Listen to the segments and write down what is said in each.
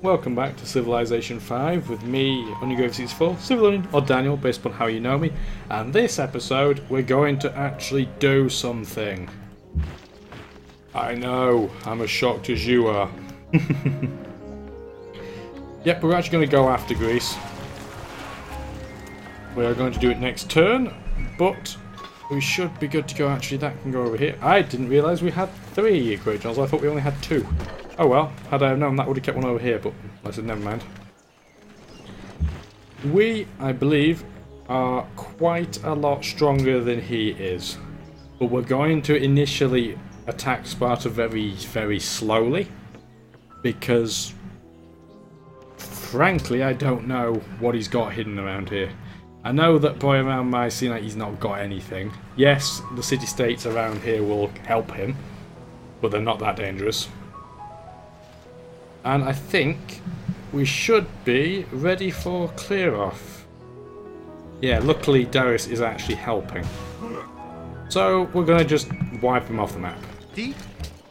welcome back to Civilization 5 with me, Onion64, CivilOnion, or Daniel, based upon how you know me. And this episode, we're going to actually do something. I know, I'm as shocked as you are. Yep, we're actually going to go after Greece. We're going to do it next turn, but we should be good to go. Actually, that can go over here. I didn't realise we had 3 great generals. I thought we only had 2. Oh well, had I have known that would have kept one over here, but I said never mind. We, I believe, are quite a lot stronger than he is. But we're going to initially attack Sparta very, very slowly. Because, frankly, I don't know what he's got hidden around here. I know that boy around Mycenae, he's not got anything. Yes, the city-states around here will help him, but they're not that dangerous. And I think we should be ready for clear-off. Yeah, luckily Darius is actually helping. So we're going to just wipe him off the map.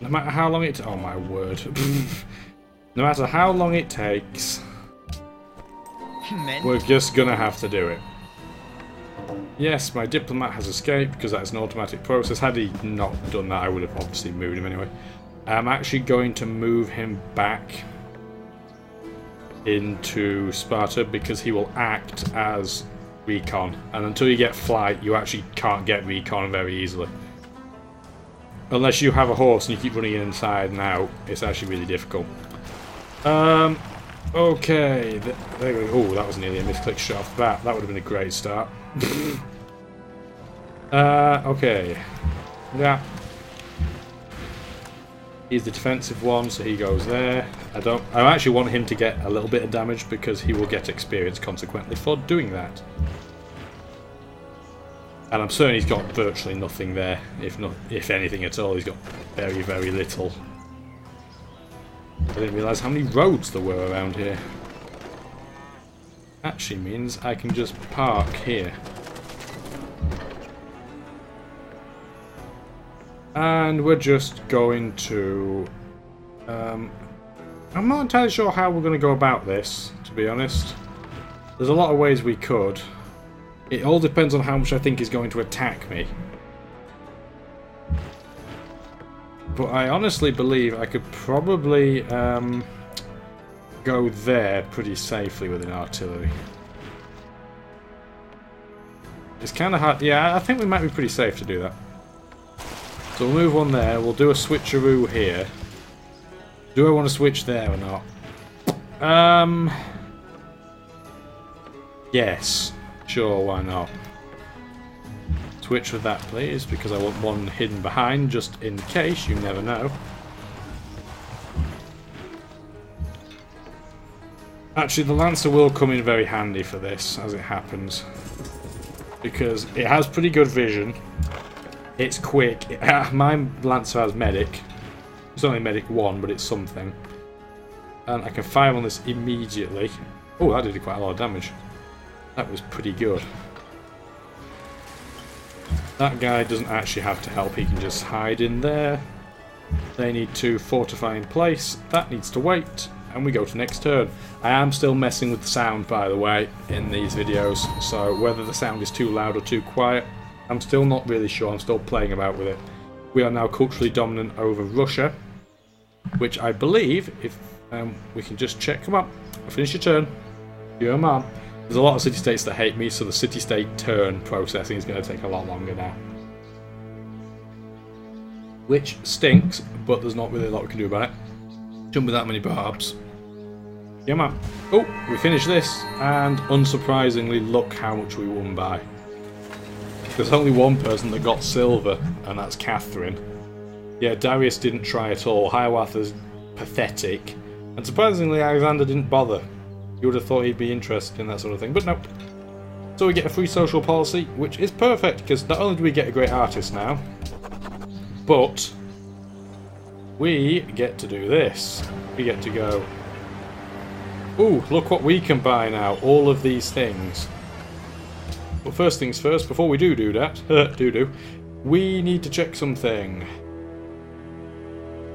No matter how long it... Oh my word. No matter how long it takes, we're just going to have to do it. Yes, my diplomat has escaped because that's an automatic process. Had he not done that, I would have obviously moved him anyway. I'm actually going to move him back into Sparta because he will act as recon. And until you get flight, you actually can't get recon very easily. Unless you have a horse and you keep running inside and out, it's actually really difficult. Okay. There we go. Oh, that was nearly a misclick shot off the bat. That would have been a great start. Okay. Yeah. He's the defensive one, so he goes there. I actually want him to get a little bit of damage because he will get experience consequently for doing that. And I'm certain he's got virtually nothing there. If anything at all, he's got very, very little. I didn't realise how many roads there were around here. Actually means I can just park here. And we're just going to... I'm not entirely sure how we're going to go about this, to be honest. There's a lot of ways we could. It all depends on how much I think is going to attack me. But I honestly believe I could probably go there pretty safely with an artillery. It's kind of hard. Yeah, I think we might be pretty safe to do that. So we'll move one there. We'll do a switcheroo here. Do I want to switch there or not? Yes. Sure, why not? Switch with that, please, because I want one hidden behind, just in case. You never know. Actually, the Lancer will come in very handy for this, as it happens. Because it has pretty good vision. It's quick. My Lancer has Medic. It's only Medic 1, but it's something. And I can fire on this immediately. Oh, that did quite a lot of damage. That was pretty good. That guy doesn't actually have to help. He can just hide in there. They need to fortify in place. That needs to wait. And we go to next turn. I am still messing with the sound, by the way, in these videos. So whether the sound is too loud or too quiet, I'm still not really sure. I'm still playing about with it. We are now culturally dominant over Russia, which I believe, if we can just check. Come on, finish your turn. You're a man. There's a lot of city-states that hate me, so the city-state turn processing is going to take a lot longer now. Which stinks, but there's not really a lot we can do about it. Jump with that many barbs. Yeah, man. Oh, we finished this, and unsurprisingly, look how much we won by. There's only one person that got silver, and that's Catherine. Yeah, Darius didn't try at all. Hiawatha's pathetic. And surprisingly, Alexander didn't bother. You would have thought he'd be interested in that sort of thing, but nope. So we get a free social policy, which is perfect, because not only do we get a great artist now, but we get to do this. We get to go, ooh, look what we can buy now, all of these things. But first things first, before we do that, we need to check something.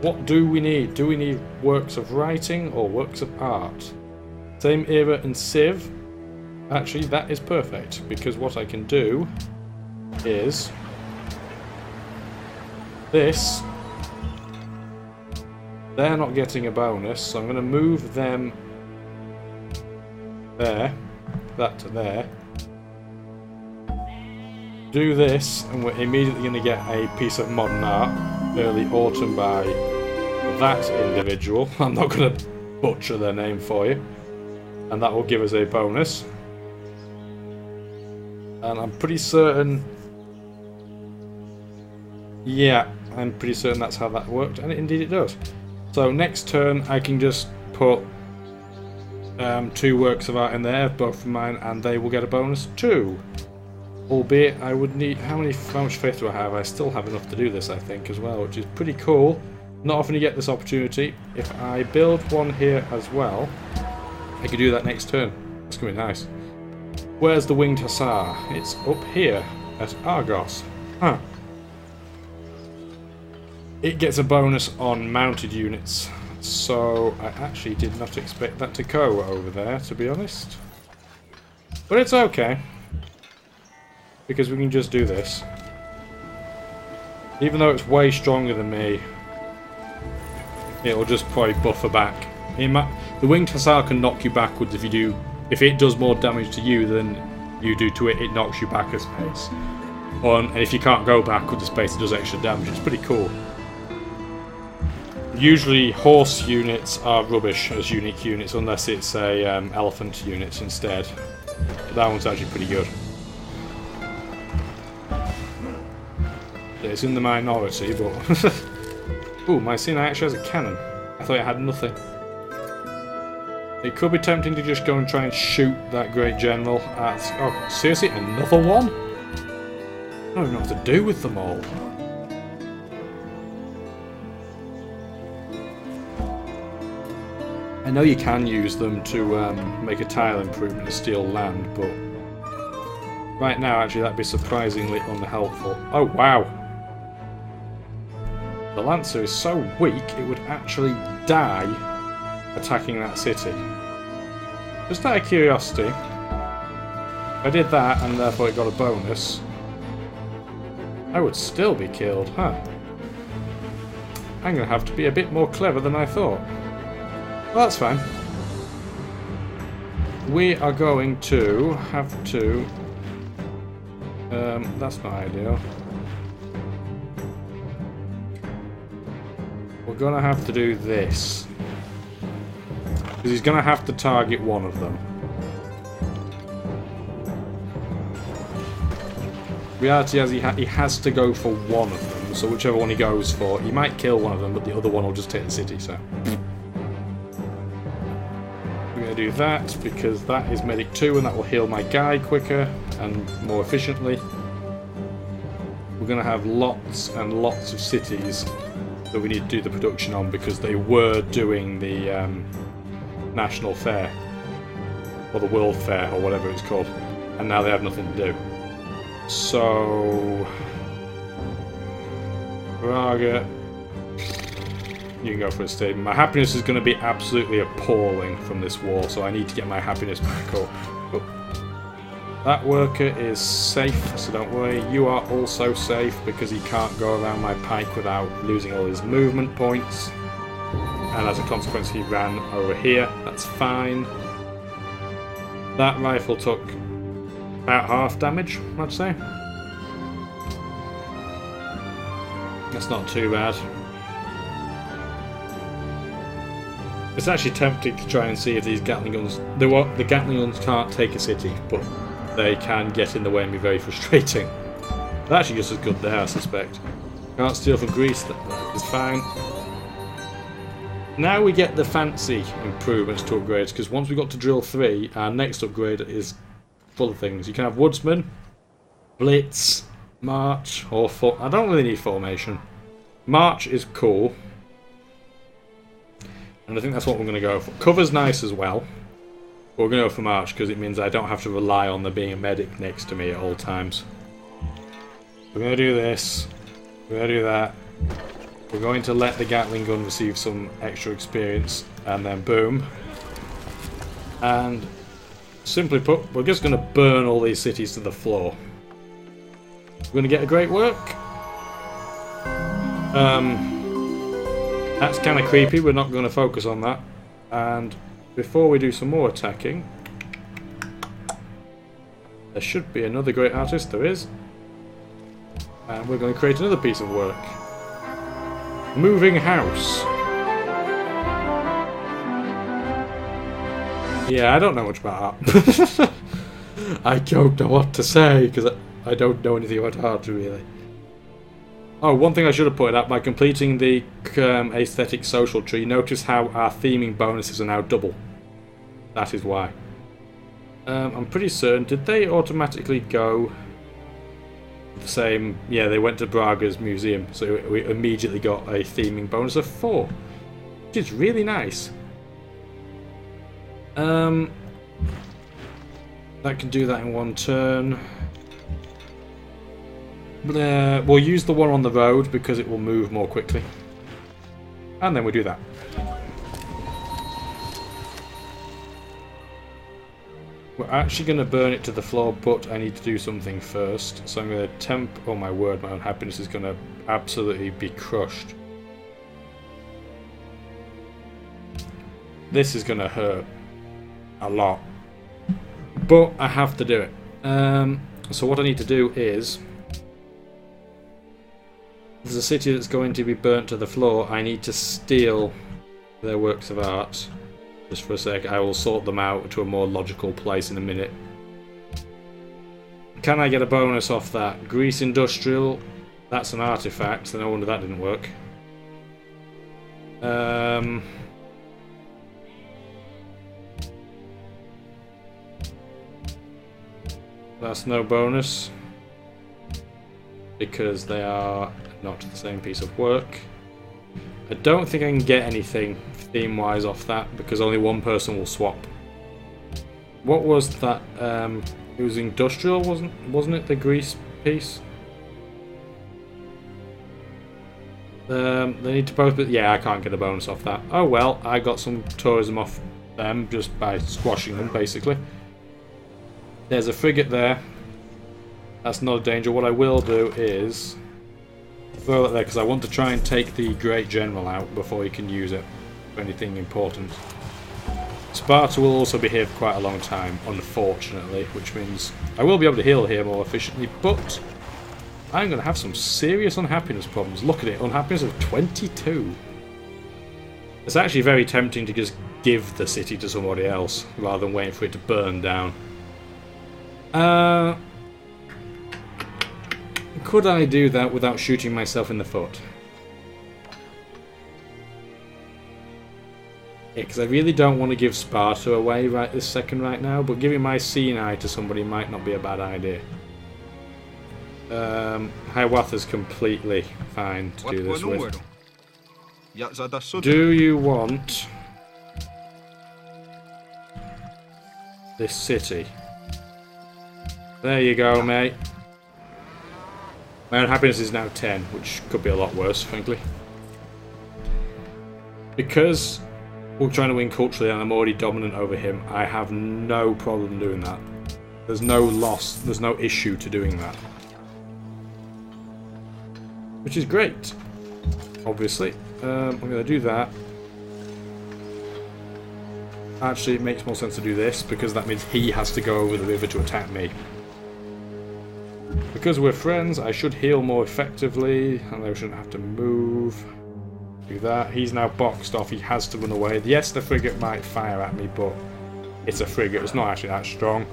What do we need? Do we need works of writing or works of art? Same era and Civ. Actually, that is perfect, because what I can do is this. They're not getting a bonus, so I'm going to move them there, that to there. Do this, and we're immediately going to get a piece of modern art, early autumn by that individual. I'm not going to butcher their name for you. And that will give us a bonus. And I'm pretty certain... Yeah, I'm pretty certain that's how that worked, and indeed it does. So next turn I can just put 2 works of art in there, both of mine, and they will get a bonus too. Albeit I would need... How much faith do I have? I still have enough to do this, I think, as well, which is pretty cool. Not often you get this opportunity. If I build one here as well, I could do that next turn. It's going to be nice. Where's the Winged Hussar? It's up here at Argos. Huh. It gets a bonus on mounted units. So I actually did not expect that to go over there, to be honest. But it's okay, because we can just do this. Even though it's way stronger than me, it'll just probably buffer back. The Winged Hussar can knock you backwards if you do. If it does more damage to you than you do to it, it knocks you back a space. And if you can't go backwards a space, it does extra damage. It's pretty cool. Usually horse units are rubbish as unique units, unless it's a elephant unit instead. But that one's actually pretty good. It's in the minority, but... Ooh, my scene actually has a cannon. I thought it had nothing. It could be tempting to just go and try and shoot that great general at... Oh, seriously? Another one? I don't even know what to do with them all. I know you can use them to make a tile improvement and steal land, but... Right now, actually, that'd be surprisingly unhelpful. Oh, wow! The Lancer is so weak, it would actually die attacking that city. Just out of curiosity, if I did that and therefore it got a bonus, I would still be killed, huh? I'm going to have to be a bit more clever than I thought. Well, that's fine. We are going to have to... that's not ideal. We're going to have to do this. Because he's going to have to target one of them. Reality is he has to go for one of them, so whichever one he goes for, he might kill one of them, but the other one will just take the city, so... We're going to do that, because that is Medic 2, and that will heal my guy quicker and more efficiently. We're going to have lots and lots of cities that we need to do the production on, because they were doing the National Fair, or the World Fair, or whatever it's called, and now they have nothing to do. So... Braga, you can go for a statement. My happiness is going to be absolutely appalling from this war, so I need to get my happiness back up. Oh. That worker is safe, so don't worry. You are also safe, because he can't go around my pike without losing all his movement points. And as a consequence, he ran over here. That's fine. That rifle took about half damage, I'd say. That's not too bad. It's actually tempting to try and see if these Gatling guns... The Gatling guns can't take a city, but they can get in the way and be very frustrating. They're actually just as good there, I suspect. Can't steal from Greece, that is fine. Now we get the fancy improvements to upgrades, because once we got to Drill 3, our next upgrade is full of things. You can have Woodsman, Blitz, March, or... I don't really need Formation. March is cool. And I think that's what we're going to go for. Cover's nice as well. But we're going to go for March, because it means I don't have to rely on there being a medic next to me at all times. We're going to do this. We're going to do that. We're going to let the Gatling gun receive some extra experience, and then boom. And simply put, we're just going to burn all these cities to the floor. We're going to get a great work. That's kind of creepy. We're not going to focus on that. And before we do some more attacking, there should be another great artist. There is. And we're going to create another piece of work. Moving house. Yeah, I don't know much about art. I don't know what to say because I don't know anything about art really. Oh, one thing I should have pointed out, by completing the aesthetic social tree, notice how our theming bonuses are now double. That is why. I'm pretty certain, did they automatically go the same? Yeah, they went to Braga's museum, so we immediately got a theming bonus of 4, which is really nice. That can do that in one turn. We'll use the one on the road because it will move more quickly. And then we do that. We're actually going to burn it to the floor, but I need to do something first. So I'm going to oh my word, my unhappiness is going to absolutely be crushed. This is going to hurt a lot. But I have to do it. So what I need to do is, there's a city that's going to be burnt to the floor. I need to steal their works of art. Just for a sec, I will sort them out to a more logical place in a minute. Can I get a bonus off that? Greece Industrial, that's an artifact, so no wonder that didn't work. That's no bonus because they are not the same piece of work. I don't think I can get anything theme-wise off that because only one person will swap. What was that? It was industrial, wasn't it? The Greece piece. They need to both be. Yeah, I can't get a bonus off that. Oh well, I got some tourism off them just by squashing them, basically. There's a frigate there. That's not a danger. What I will do is throw it there because I want to try and take the Great General out before you can use it for anything important. Sparta will also be here for quite a long time, unfortunately, which means I will be able to heal here more efficiently, but I'm going to have some serious unhappiness problems. Look at it, unhappiness of 22. It's actually very tempting to just give the city to somebody else rather than waiting for it to burn down. Could I do that without shooting myself in the foot? Yeah, because I really don't want to give Sparta away right this second right now, but giving my Sinai to somebody might not be a bad idea. Hiawatha's completely fine to do this with. Do you want this city? There you go, mate. My unhappiness is now 10, which could be a lot worse, frankly. Because we're trying to win culturally and I'm already dominant over him, I have no problem doing that. There's no loss, there's no issue to doing that. Which is great, obviously. I'm going to do that. Actually, it makes more sense to do this, because that means he has to go over the river to attack me. Because we're friends, I should heal more effectively, and I shouldn't have to move. Do that. He's now boxed off, he has to run away. Yes, the frigate might fire at me, but it's a frigate, it's not actually that strong.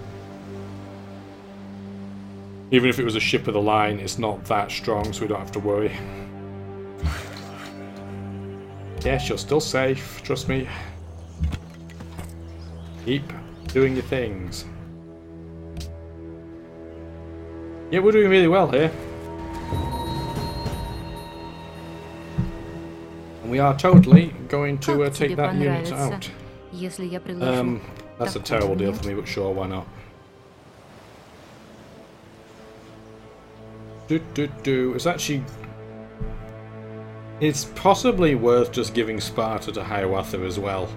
Even if it was a ship of the line, it's not that strong, so we don't have to worry. Yes, you're still safe, trust me. Keep doing your things. Yeah, we're doing really well here. And we are totally going to take that unit out. That's a terrible deal for me, but sure, why not? It's actually... It's possibly worth just giving Sparta to Hiawatha as well.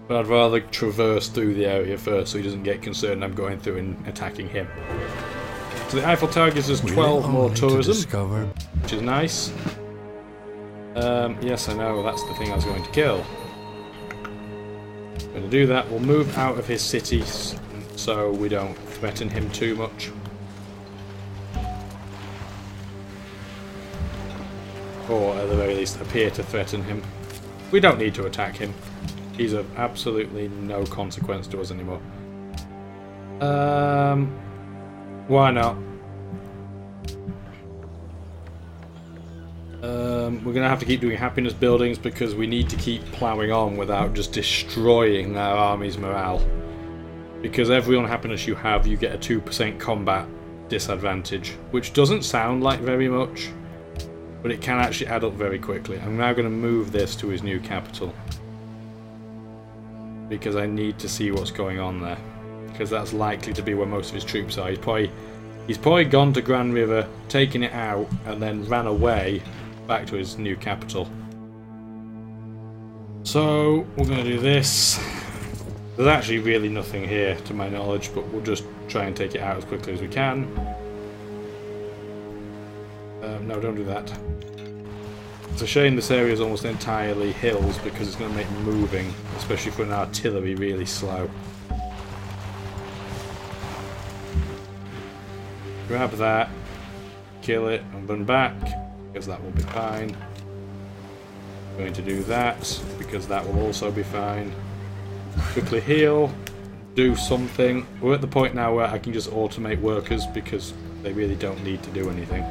But I'd rather traverse through the area first so he doesn't get concerned I'm going through and attacking him. So the Eiffel Tower gives us 12 more tourism, which is nice. Yes, I know, that's the thing I was going to kill. Going to do that. We'll move out of his cities so we don't threaten him too much. Or at the very least appear to threaten him. We don't need to attack him. He's of absolutely no consequence to us anymore. Why not? We're going to have to keep doing happiness buildings because we need to keep ploughing on without just destroying our army's morale. Because every unhappiness you have, you get a 2% combat disadvantage, which doesn't sound like very much, but it can actually add up very quickly. I'm now going to move this to his new capital because I need to see what's going on there, because that's likely to be where most of his troops are. He's probably gone to Grand River, taken it out, and then ran away back to his new capital. So we're going to do this. There's actually really nothing here to my knowledge, but we'll just try and take it out as quickly as we can. No, don't do that. It's a shame this area is almost entirely hills because it's going to make moving, especially for an artillery, really slow. Grab that, kill it, and run back, because that will be fine. I'm going to do that, because that will also be fine. Quickly heal, do something. We're at the point now where I can just automate workers, because they really don't need to do anything.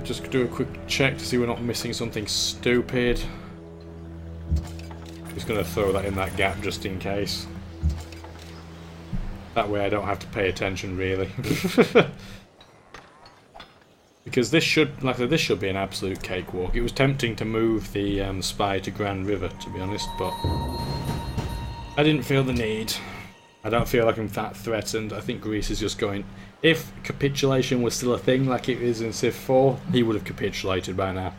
Just do a quick check to see we're not missing something stupid. Just going to throw that in that gap just in case. That way I don't have to pay attention, really. Because this should, like I said, this should be an absolute cakewalk. It was tempting to move the spy to Grand River, to be honest, but I didn't feel the need. I don't feel like I'm that threatened. I think Greece is just going... If capitulation was still a thing like it is in Civ 4, he would have capitulated by now.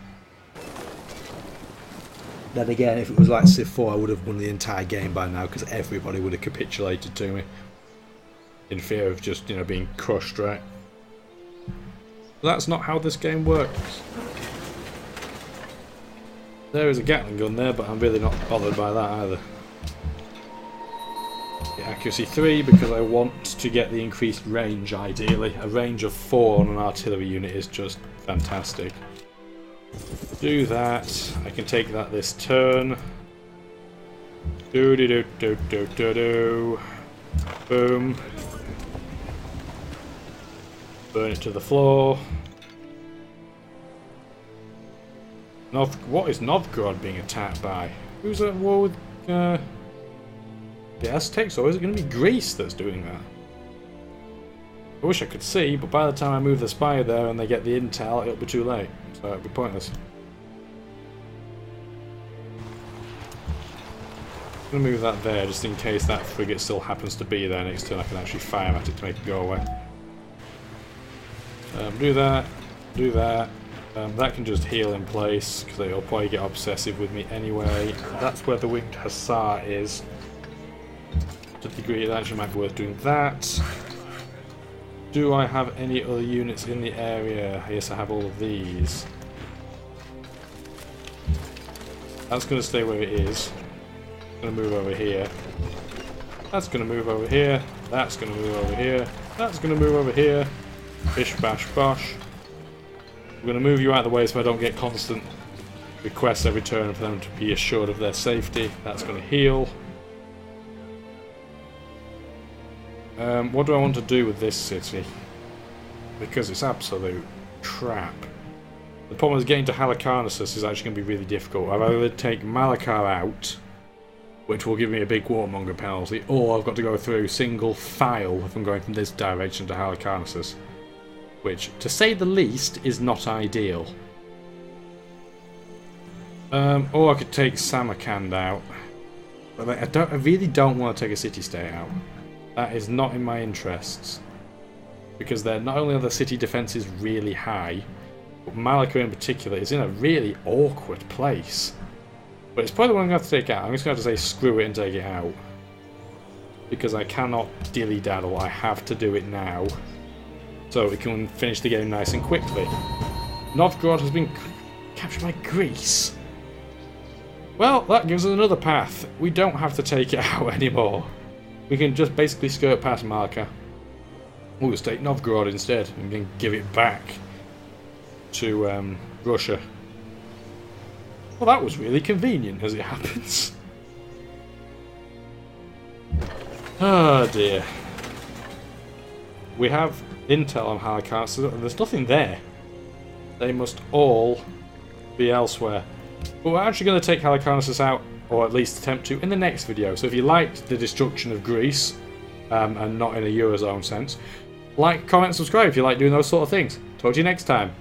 Then again, if it was like Civ 4, I would have won the entire game by now, because everybody would have capitulated to me. In fear of just, you know, being crushed, right? But that's not how this game works. There is a Gatling gun there, but I'm really not bothered by that either. The accuracy 3 because I want to get the increased range ideally. A range of 4 on an artillery unit is just fantastic. Do that. I can take that this turn. Do do do do do do do. Boom. Burn it to the floor. What is Novgorod being attacked by? Who's at war with the Aztecs, or is it going to be Greece that's doing that? I wish I could see, but by the time I move the spy there and they get the intel, it'll be too late. So it'll be pointless. I'm going to move that there, just in case that frigate still happens to be there next turn. I can actually fire at it to make it go away. Do that. Do that. That can just heal in place, because it'll probably get obsessive with me anyway. That's where the Winged Hussar is. To the degree it actually might be worth doing that. Do I have any other units in the area? Yes, I have all of these. That's going to stay where it is. Going to move over here. That's going to move over here. That's going to move over here. That's going to move over here. Bish bash bosh. I'm going to move you out of the way so I don't get constant requests every turn for them to be assured of their safety. That's going to heal. What do I want to do with this city? Because it's absolute crap. The problem is getting to Halicarnassus is actually going to be really difficult. I've either to take Malachar out, which will give me a big warmonger penalty, or I've got to go through single file if I'm going from this direction to Halicarnassus, which, to say the least, is not ideal. Or I could take Samarkand out, but I really don't want to take a city-state out. That is not in my interests. because they're not only are the city defences really high, but Malacca in particular is in a really awkward place. But it's probably the one I'm going to have to take out. I'm just going to have to say screw it and take it out. Because I cannot dilly-daddle, I have to do it now. So we can finish the game nice and quickly. Novgorod has been captured by Greece. Well, that gives us another path. We don't have to take it out anymore. We can just basically skirt past Malacca. We'll just take Novgorod instead and then give it back to Russia. Well, that was really convenient as it happens. Oh dear. We have intel on Halicarnassus and there's nothing there. They must all be elsewhere. But we're actually going to take Halicarnassus out, or at least attempt to, in the next video. So if you liked the destruction of Greece, and not in a Eurozone sense, like, comment, subscribe if you like doing those sort of things. Talk to you next time.